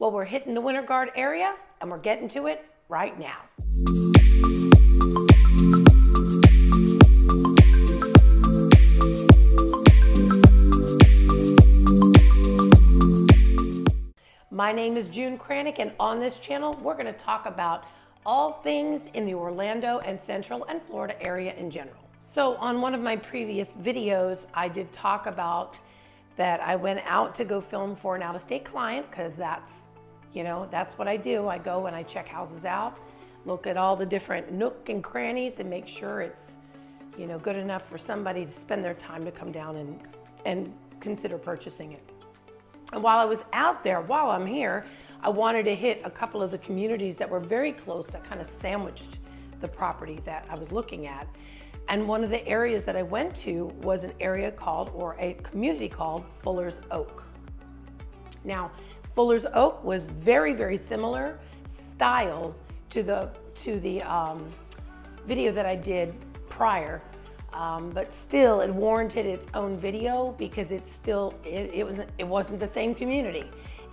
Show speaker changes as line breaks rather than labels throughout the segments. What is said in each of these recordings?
Well, we're hitting the Winter Guard area and we're getting to it right now. My name is June Kranick, and on this channel, we're going to talk about all things in the Orlando and Central and Florida area in general. So on one of my previous videos, I did talk about that I went out to go film for an out-of-state client, because that's what I do. I go and I check houses out, look at all the different nook and crannies and make sure it's, good enough for somebody to spend their time to come down and consider purchasing it. And while I was out there, while I'm here, I wanted to hit a couple of the communities that were very close, that kind of sandwiched the property that I was looking at. And one of the areas that I went to was an area called, or a community called, Fuller's Oak. Now, Fuller's Oak was very, very similar style to the video that I did prior. But still, it warranted its own video because it wasn't the same community.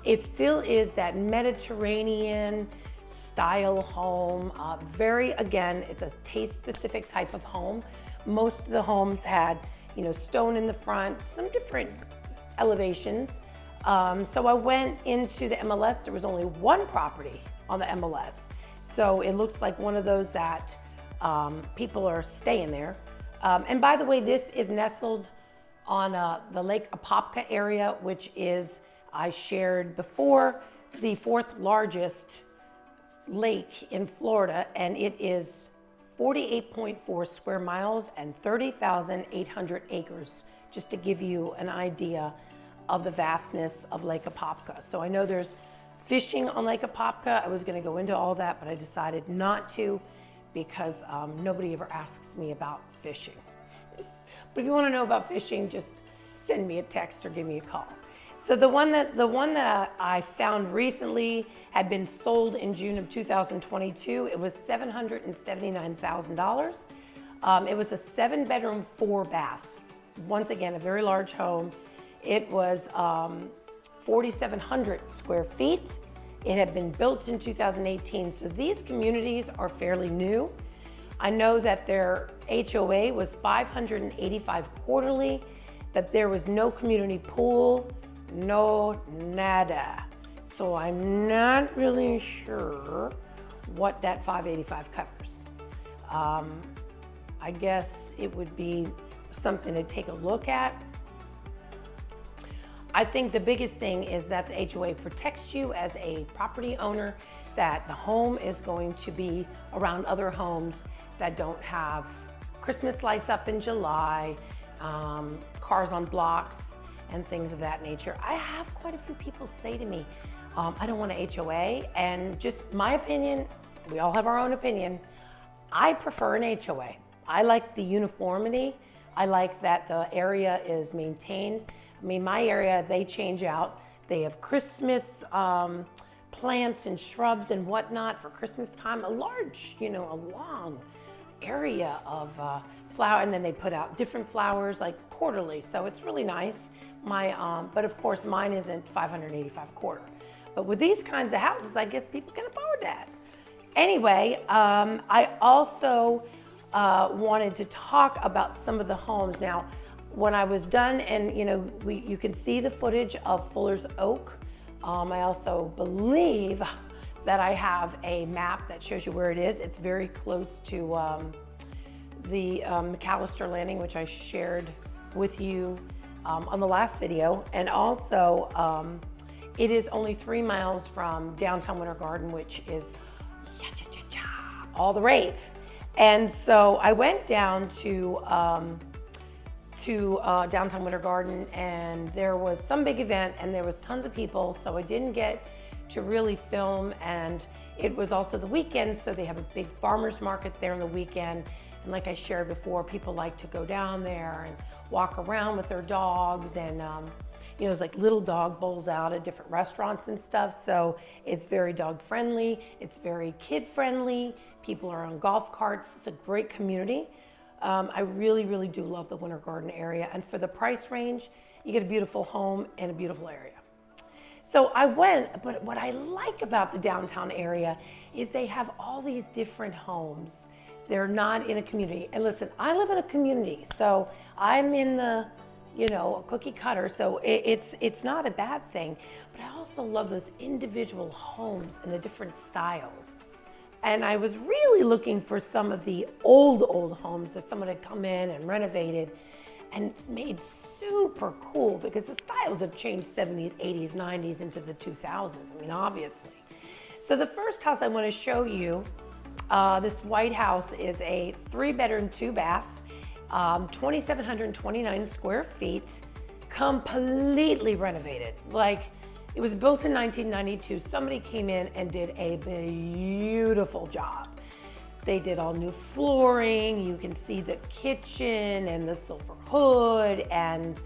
It still is that Mediterranean style home. Again, it's a taste-specific type of home. Most of the homes had, stone in the front, some different elevations. So I went into the MLS. There was only one property on the MLS. So it looks like one of those that people are staying there. And by the way, this is nestled on the Lake Apopka area, which is, I shared before, the 4th largest lake in Florida, and it is 48.4 square miles and 30,800 acres, just to give you an idea of the vastness of Lake Apopka. So I know there's fishing on Lake Apopka. I was gonna go into all that, but I decided not to, because nobody ever asks me about fishing. But if you want to know about fishing, just send me a text or give me a call. So the one that I found recently had been sold in June of 2022. It was $779,000. It was a 7-bedroom, 4-bath. Once again, a very large home. It was 4,700 square feet. It had been built in 2018, so these communities are fairly new. I know that their HOA was $585 quarterly, that there was no community pool, no nada. So I'm not really sure what that $585 covers. I guess it would be something to take a look at. I think the biggest thing is that the HOA protects you as a property owner, that the home is going to be around other homes that don't have Christmas lights up in July, cars on blocks, and things of that nature. I have quite a few people say to me, I don't want an HOA, and just my opinion, we all have our own opinion, I prefer an HOA. I like the uniformity. I like that the area is maintained. I mean, my area, they change out. They have Christmas plants and shrubs and whatnot for Christmas time. A large, a long area of flower, and then they put out different flowers like quarterly. So it's really nice. But of course, mine isn't $585 quarter. But with these kinds of houses, I guess people can afford that. Anyway, I also wanted to talk about some of the homes. Now, when I was done, and you can see the footage of Fuller's Oak. I also believe that I have a map that shows you where it is. It's very close to the McAllister Landing, which I shared with you on the last video. And also, it is only 3 miles from downtown Winter Garden, which is all the rave. And so I went down to downtown Winter Garden, and there was some big event and there was tons of people, so I didn't get to really film. And it was also the weekend, so they have a big farmers market there on the weekend. And like I shared before, people like to go down there and walk around with their dogs, and there's like little dog bowls out at different restaurants and stuff. So it's very dog friendly, it's very kid friendly. People are on golf carts. It's a great community. I really, really do love the Winter Garden area. And for the price range, you get a beautiful home and a beautiful area. So I went, but what I like about the downtown area is they have all these different homes. They're not in a community. And listen, I live in a community, so I'm in the, cookie cutter, so it's not a bad thing. But I also love those individual homes and the different styles. And I was really looking for some of the old homes that someone had come in and renovated and made super cool, because the styles have changed 70s, 80s, 90s into the 2000s. I mean, obviously. So the first house I want to show you, this white house, is a 3-bedroom, 2-bath, 2,729 square feet, completely renovated. Like, it was built in 1992. Somebody came in and did a beautiful job. They did all new flooring. You can see the kitchen and the silver hood, and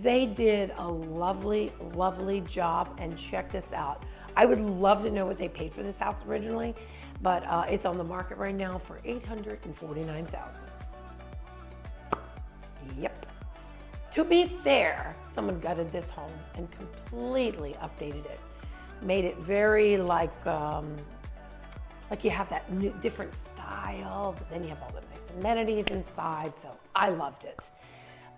they did a lovely, lovely job. And check this out. I would love to know what they paid for this house originally, but it's on the market right now for $849,000. Yep. To be fair, someone gutted this home and completely updated it. Made it very like you have that new, different style, but then you have all the nice amenities inside, so I loved it.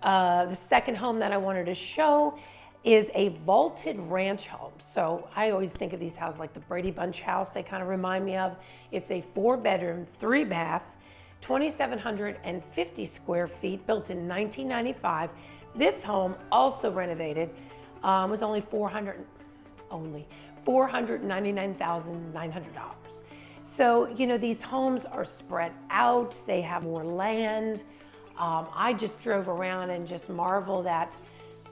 The second home that I wanted to show is a vaulted ranch home. So I always think of these houses like the Brady Bunch house, they kind of remind me of. It's a 4-bedroom, 3-bath, 2,750 square feet, built in 1995. This home, also renovated, was only $499,900. So, these homes are spread out. They have more land. I just drove around and just marvel that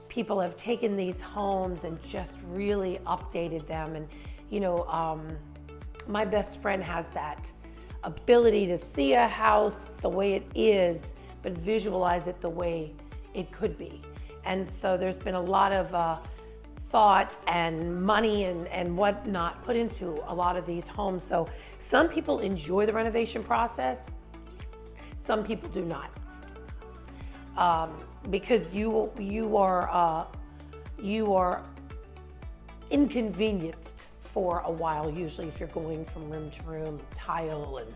people have taken these homes and just really updated them. And, my best friend has that ability to see a house the way it is, but visualize it the way it could be. And so there's been a lot of thought and money and whatnot put into a lot of these homes. So some people enjoy the renovation process, some people do not, because you are inconvenienced for a while. Usually, if you're going from room to room, tile and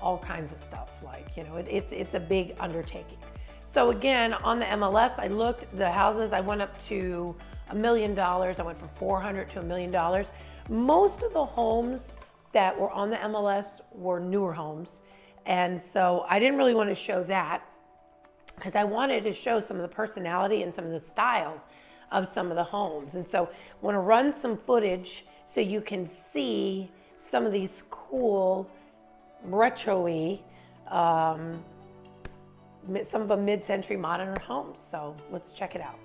all kinds of stuff, it's a big undertaking. So again, on the MLS, I looked the houses. I went up to $1 million. I went from 400 to $1 million. Most of the homes that were on the MLS were newer homes. And so I didn't really want to show that, because I wanted to show some of the personality and some of the style of some of the homes. And so I want to run some footage so you can see some of these cool retro-y, some of the mid-century modern homes. So let's check it out.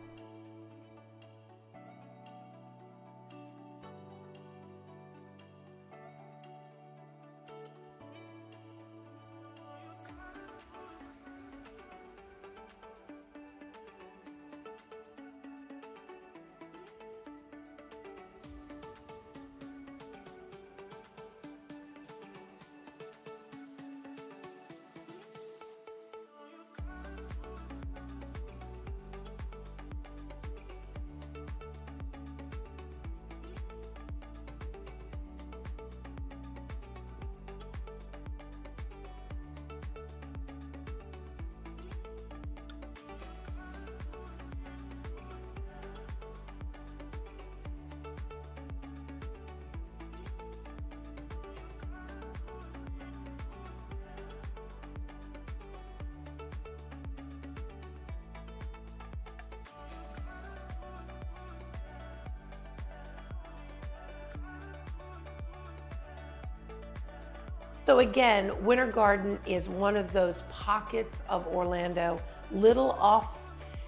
So again, Winter Garden is one of those pockets of Orlando, little off,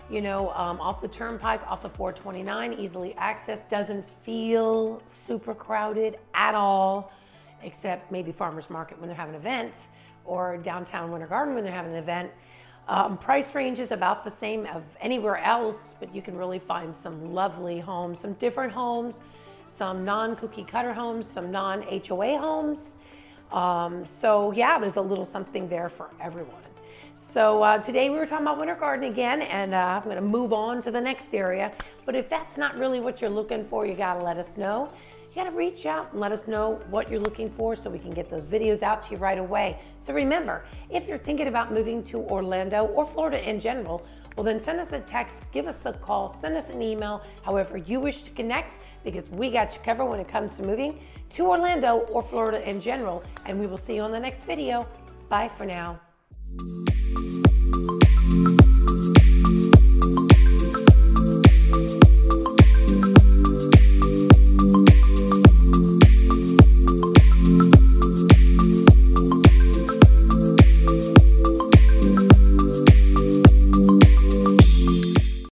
off the turnpike, off the 429, easily accessed, doesn't feel super crowded at all, except maybe Farmers Market when they're having events, or downtown Winter Garden when they're having an event. Price range is about the same of anywhere else, but you can really find some lovely homes, some different homes, some non-cookie cutter homes, some non-HOA homes. So yeah, there's a little something there for everyone. So today we were talking about winter garden again, and I'm going to move on to the next area. But if that's not really what you're looking for, you got to let us know. You got to reach out and let us know what you're looking for so we can get those videos out to you right away. So remember, if you're thinking about moving to Orlando or Florida in general, well then send us a text, give us a call, send us an email, however you wish to connect, because we got you covered when it comes to moving to Orlando or Florida in general. And we will see you on the next video. Bye for now.